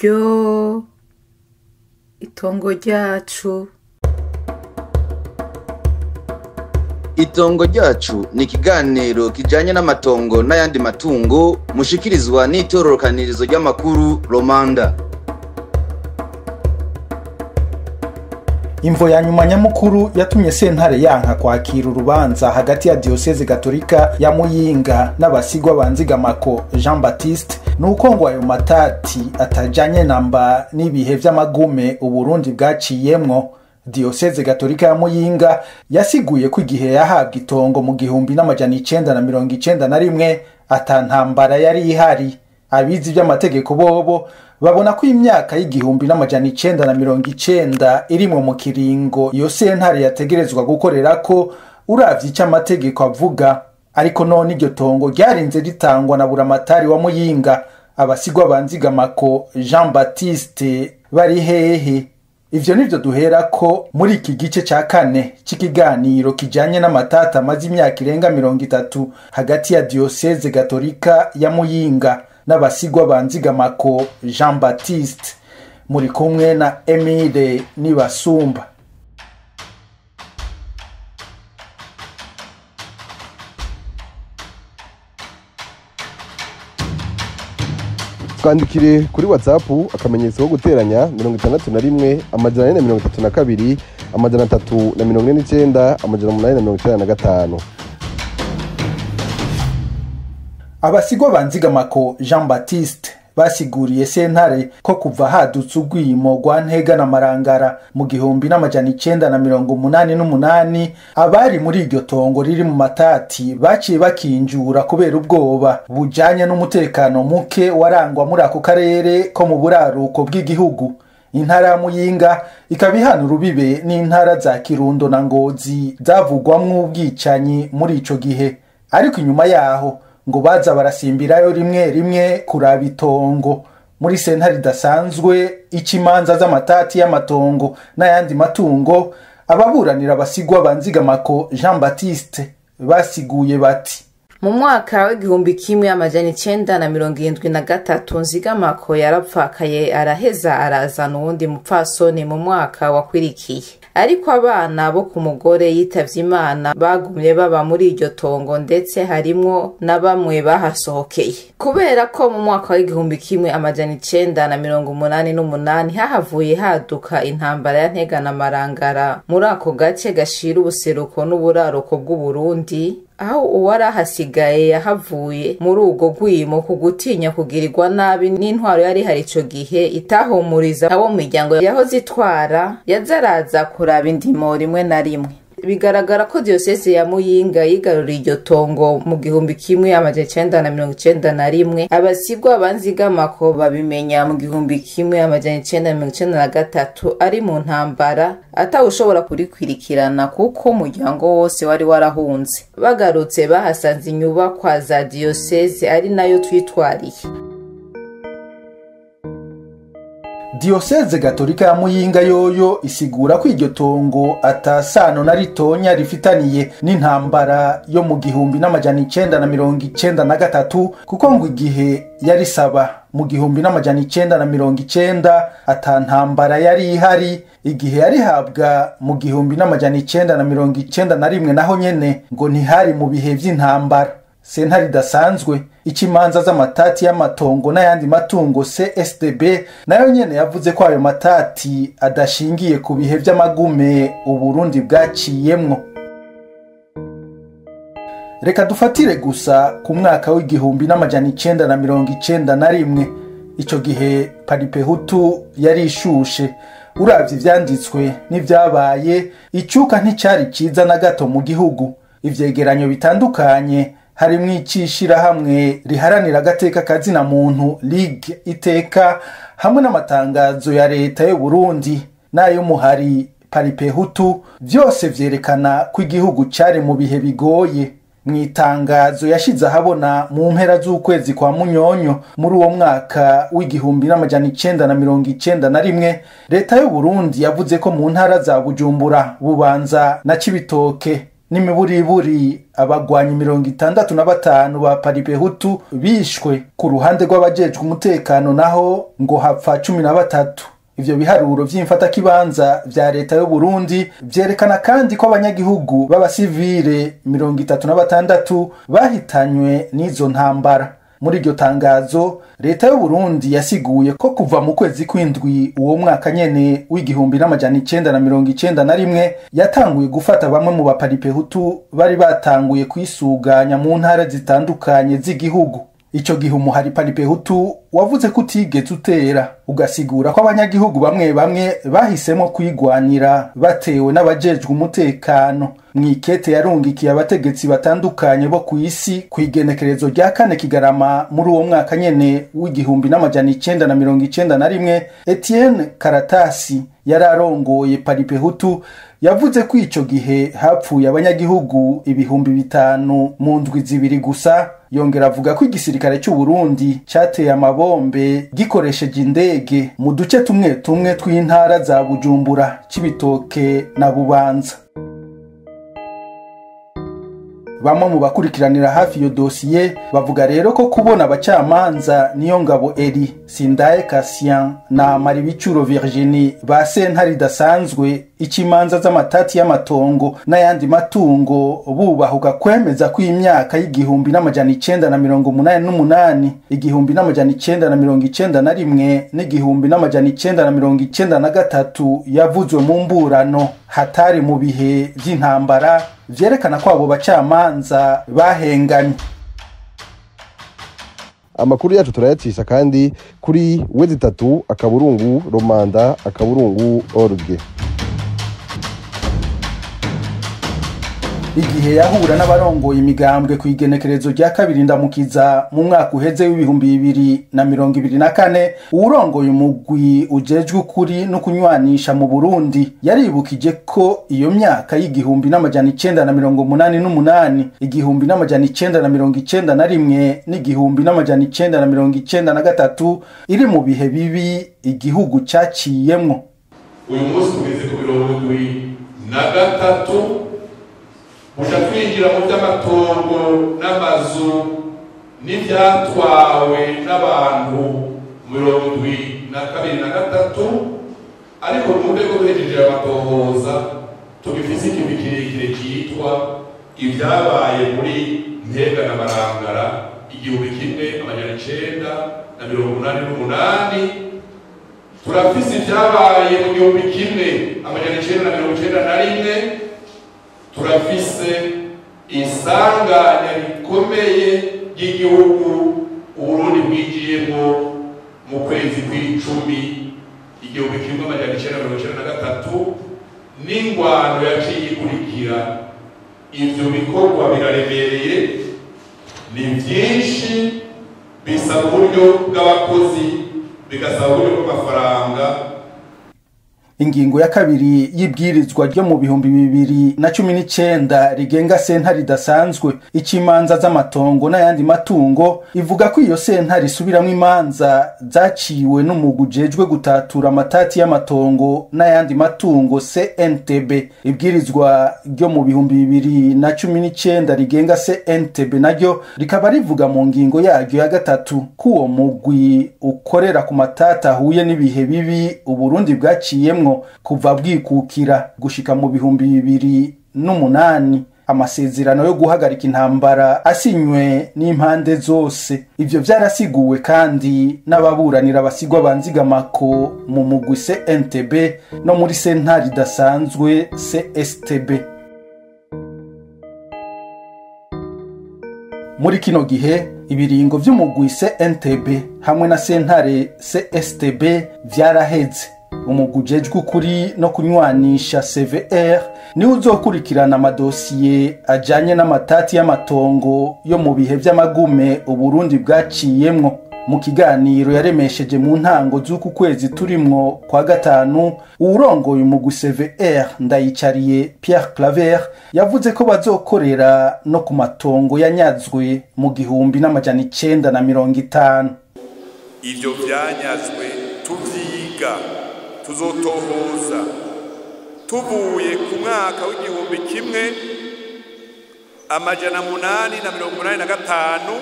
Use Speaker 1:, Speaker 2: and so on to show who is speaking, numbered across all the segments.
Speaker 1: ryo itongo ryacu.
Speaker 2: Itongo ryacu ni ikiganiro kijanye n'amatongo n'ayandi matungo mushikirizwa n'itororokanirizo ry'amakuru Romanda.
Speaker 3: Imvo ya nyuma nyamukuru yatumye sentare yanka kwakira urubanza hagati ya Diocese Gatolika ya Muyinga n'abasigwa banzigamako Jean Baptiste nuko ngo ayo matati atajanye namba n'ibihe vy'amagume Uburundi bwaciyemwo. Diocese Gatolika ya Muyinga yasiguye ko igihe yahabwa itongo mu 1991 atantambara yari ihari. Abizi by'amategeko bobo babona ko imyaka y'1990 irimo mu kiringo iyo sentare yategerezwa gukorera ko uravye icyo amategeko avuga. Ariko none iryo tongo ryarinze ritangwa na buramatari wa Muyinga. Abasigwa banzigamako Jean Baptiste bari hehe? Ivyo nivyo duhera ko muri iki gice ca kane c'ikiganiro kijanye n'amatata amaze imyaka irenga 30 hagati ya Diocese Gatolika ya Muyinga n'abasigwa banzigamako Jean Baptiste. Muri kumwe na Emile Nibasumba.
Speaker 4: Twandikire kuri WhatsApp akamenyetso ko guteranya 61 amajana 432 amajana 349 amajana 895.
Speaker 3: Abasigwa banzigamako Jean Baptiste basiguriye sentare ko kuva hadutse ugwimo rwa Ntega na Marangara mu 1988 abari muri iryo tongo riri mu matati baciye bakinjura kubera ubwoba bujanye n'umutekano muke warangwa muri ako karere ko mu buraruko bw'igihugu. Intara ya Muyinga ikabihana urubibe n'intara za Kirundo na Ngozi zavugwamwo ubwicanyi muri ico gihe. Ariko inyuma yaho ngo baza barasimbirayo rimwe kuraba itongo muri sentare idasanzwe ikimanza z'amatati y'amatongo n'ayandi matungo. Ababuranira abasigwa banzigamako Jean Baptiste basiguye bati
Speaker 1: mu mwaka w'1973 Nzigamako yarapfakaye araheza arazana uwundi mupfasoni mu mwaka wakwirikiye. Ariko abana bo ku mugore yitavye Imana bagumye baba muri iryo tongo ndetse harimwo na bamwe bahasohokeye. Kubera ko mu mwaka w'1988 hahavuye haduka intambara ya Ntega na Marangara muri ako gace gashira ubuseruko n'uburaruko bw'Uburundi, aho uwari hasigaye yahavuye muri ubwo gwimo kugutinya kugirirwa nabi n'intwaro yari hari ico gihe itahumuriza abo mu miryango yaho zitwara yazaraza kuraba indimo rimwe na rimwe. Bigaragara ko Diocese ya Muyinga yigaruriye iryo tongo mu 1991. Abasigwa banzigamako babimenya mu 1993 ari mu ntambara atawushobora kurikwirikirana kuko umuryango wose wari warahunze. Bagarutse bahasanze inyubakwa za Diocese ari nayo twitwariye.
Speaker 3: Diocese Gatolika ya Muyinga yoyo isigura ko iryo tongo atasano na ritonya rifitaniye n'intambara yo mu 1993 kuko ngo igihe yari saba mu 1990 atantambara yari ihari. Igihe yari habwa mu 1991 naho nyene ngo ntihari mu bihe vy'intambara. Sentare idasanzwe ikimanza z'amatati y'amatongo n'ayandi matungo CSDB nayo nyene yavuze ko ayo matati adashingiye ku bihe vy'amagume Uburundi bwaciyemwo. Reka dufatire gusa ku mwaka w'1991. Ico gihe Paripehutu yari ishushe. Uravye ivyanditswe n'ivyabaye icuka nticari ciza na gato mu gihugu. Ivyegeranyo bitandukanye harimwo icishira hamwe riharanira agateka kazina muntu Ligue Iteka hamwe n'amatangazo ya leta y'u Burundi nayo muhari Paripehutu vyose vyerekana ko igihugu cari mu bihe bigoye. Mwitangazo yashize ahabona mu mpera z'ukwezi kwa Munyonyo muri uwo mwaka w'1991 leta y'u Burundi yavuze ko mu ntara za Bujumbura, Bubanza na Cibitoke n'imiburiburi abagwanyi 65 ba Paripehutu bishwe ku ruhande rw'abajejwe umutekano naho ngo hapfa 13. Ivyo biharuro vy'imfata kibanza vya leta y'u Burundi vyerekana kandi ko abanyagihugu b'abasivile 36 bahitanywe n'izo ntambara. Muri iryo tangazo leta y'u Burundi yasiguye ko kuva mu kwezi kw'indwi uwo mwaka nyene w'igihumbi n'amajana 991 yatanguye gufata bamwe mu baparipehutu bari batanguye kwisuganya mu ntara zitandukanye z'igihugu. Ico gihe umuhari Paripehutu wavuze ko utigeze utera, ugasigura ko abanyagihugu bamwe bamwe bahisemo kwigwanira batewe n'abajejwe umutekano. Mwikete yarungikiye abategetsi batandukanye bo ku isi kwigenekerezo rya 4 Kigarama muri uwo mwaka nyene w'igihumbi n'amajana 991, Etienne Karatasi yararongoye Paripehutu yavuze ko ico gihe hapfuye abanyagihugu 5,000 mu ndwi zibiri gusa. Yongera avuga ko igisirikare cy'u Burundi cateye amabombe gikoresheje indege mu duce tumwe tumwe tw'intara za Bujumbura, Cibitoke na Bubanza. Bamwe mu bakurikiranira hafi iyo dosiye bavuga rero ko kubona abacamanza Niyongabo Eri, Sindaye Cassien na Maribicuro Virginie ba sentare idasanzwe ikimanza z'amatati y'amatongo n'ayandi matungo bubahuka kwemeza ko imyaka y'igihumbi n'amajana 988, igihumbi n'amajana 991 n'igihumbi n'amajana 993 yavuzwe mu mburano hatari mu bihe by'intambara vyerekana ko abo bacamanza bahenganye.
Speaker 4: Amakuru yacu turayacisha kandi kuri www.romanda.org.
Speaker 3: Igihe yahura n'abarongoye imigambwe ku igenekerezo rya 2 Ndamukiza mu mwaka uheze w'ibihumbi 2024, urongoye umugwi ujejwe ukuri no kunywanisha mu Burundi yaribukije ko iyo myaka y'igihumbi n'amajana 988, igihumbi n'amajana 991 n'igihumbi n'amajana 993 iri mu bihe bibi igihugu caciyemwo.
Speaker 5: Uyu munsi tugeze ku 73 muja kwinjira mu by'amatongo n'amazu n'ibyatwawe n'abantu 73, ariko mu rwego rw'ejeje amatohoza tubifise ikintu kirekire cyitwa ibyabaye muri Ntega na Marangara 1988, turafise ibyabaye mu 1991, turafise isanganya rikomeye ry'igihugu Uburundi bwigiyemo mu kwezi kw'icumi 1993 n'ingwano yaciye ikurikira. Ivyo bikorwa biraremereye, ni byinshi, bisaba uburyo bw'abakozi, bigasaba uburyo bw'amafaranga.
Speaker 3: Ingingo ya kabiri y'ibwirizwa ryo mu bihumbi 2019 rigenga sentare idasanzwe ikimanza z'amatongo n'ayandi matungo ivuga ko iyo sentare isubiramwo imanza zaciwe n'umugwi ujejwe gutatura amatati y'amatongo n'ayandi matungo CNTB. Ibwirizwa ryo mu bihumbi 2019 rigenga CNTB naryo rikaba rivuga mu ngingo yaryo ya 3 ko uwo mugwi ukorera ku matata ahuye n'ibihe bibi Uburundi bwaciyemwo kuva bwikukira gushika mu bihumbi 2008. Amasezerano yo guhagarika intambara asinywe n'impande zose. Ivyo vyarasiguwe kandi n'ababuranira abasigwa banzigamako mu mugwi CNTB no muri sentare idasanzwe CSTB. Muri kino gihe ibiringo vy'umugwi CNTB hamwe na sentare CSTB vyaraheze. Umugwi ujejwe ukuri no kunywanisha CVR ni uzokurikirana amadosiye ajanye n'amatati y'amatongo yo mu bihe vy'amagume Uburundi bwaciyemwo. Mu kiganiro yaremesheje mu ntango z'uku kwezi turimwo kwa 5, urongoye umugwi CVR Ndayicariye Pierre Claver yavuze ko bazokorera no ku matongo yanyazwe mu gihumbi n'amajana 950.
Speaker 5: Ivyo vyanyazwe tuvyiga, tuzotohoza tuvuye ku mwaka w'igihumbi kimwe 885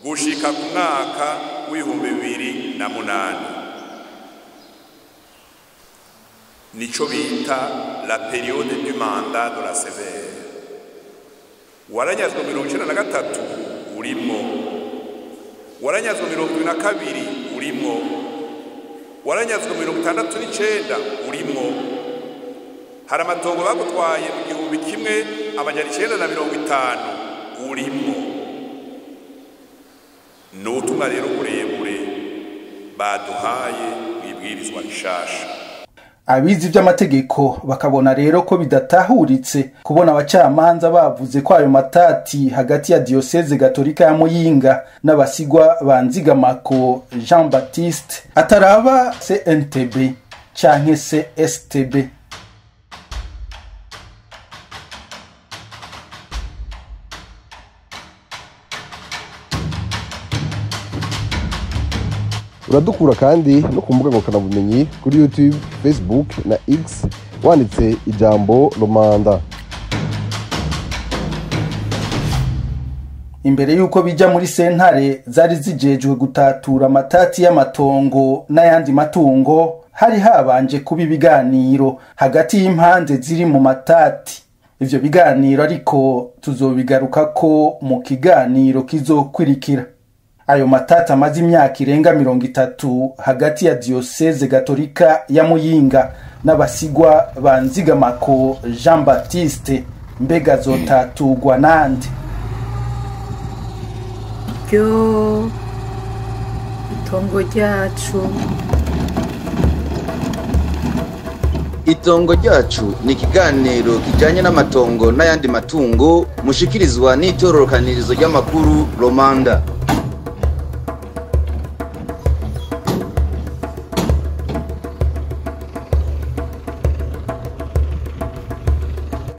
Speaker 5: gushika ku mwaka w'ibihumbi 2008 nico bita la période du mandat de la sévère. Waranyazwe 93 urimo, waranyazwe 22 urimo, waranyazwe 69 urimo. Hari amatongo bagutwaye mu 1950 urimo. N'ubutumwa rero burebure baduhaye mwibwirizwa rishasha.
Speaker 3: Abizi vy'amategeko bakabona rero ko bidatahuritse kubona abacamanza bavuze ko ayo matati hagati ya Diocese Gatolika ya Muyinga n'abasigwa banzigamako Jean Baptiste ataraba CNTB canke CSTB.
Speaker 4: Uradukura kandi no ku mbuga ngurukanabumenyi kuri YouTube, Facebook na X wanditse ijambo Romanda.
Speaker 3: Imbere yuko bija muri sentare zari zijejwe gutatura amatati y'amatongo n'ayandi matungo, hari habanje kuba ibiganiro hagati y'impande ziri mu matati. Ivyo biganiro ariko tuzobigarukako mu kiganiro kizokurikira. Ayo matata amaze imyaka irenga 30 hagati ya Diocese Gatolika ya Muyinga n'abasigwa banzigamako Jean Baptiste, mbega zotatugwa nande?
Speaker 1: Ryo itongo ryacu.
Speaker 2: Itongo ryacu ni ikiganiro kijanye n'amatongo n'ayandi matungo mushikirizwa n'itororokanirizo ry'amakuru Romanda.